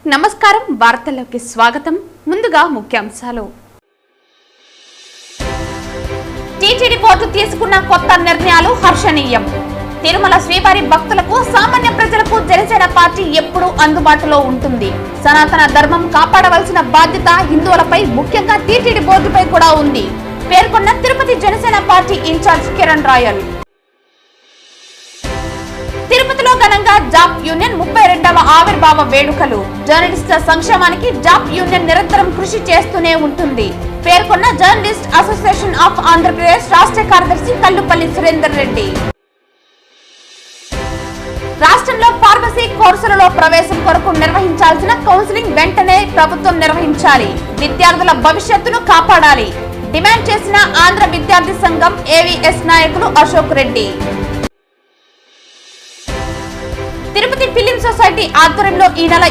నమస్కారం వార్తల్లోకి స్వాగతం ముందుగా ముఖ్యాంశాలు టీటీడీ బోర్డు తీసుకున్న కొత్త నిర్ణయాలు హర్షణీయం తిరుమల శ్రీవారి భక్తులకు సామాన్య ప్రజలకు జనసేన పార్టీ ఎప్పుడూ అందుబాటులో ఉంటుంది సనాతన ధర్మం కాపాడవలసిన బాధ్యత హిందువులపై ముఖ్యంగా టీటీడీ బోర్డుపై కూడా ఉంది పేర్కొన్న తిరుపతి జనసేన పార్టీ ఇన్ఛార్జ్ కిరణ్ రాయల్ తిరుపతిలో ఘనంగా జాబ్ యూనియన్ 32వ ఆవిర్భావ వేడుకలు జర్నలిస్టుల సంక్షేమానికి జాబ్ యూనియన్ నిరంతరం కృషి చేస్తూనే ఉంటుంది పేర్కొన్న జర్నలిస్ట్ అసోసియేషన్ ఆఫ్ ఆంధ్రప్రదేశ్ రాష్ట్ర కార్యదర్శి కల్లుపల్లి సురేందర్ రెడ్డి రాష్ట్రంలో ఫార్మసీ కోర్సులలో ప్రవేశం కొరకు నిర్వహించాల్సిన కౌన్సిలింగ్ వెంటనే ప్రభుత్వం నిర్వహించాలి విద్యార్థుల భవిష్యత్తును కాపాడాలి డిమాండ్ చేసిన ఆంధ్ర విద్యార్థి సంఘం ఏవీఎస్ నాయకులు అశోక్ రెడ్డి తిరుపతి ఫిలిం సొసైటీ ఆధ్వర్యంలో ఈ నెల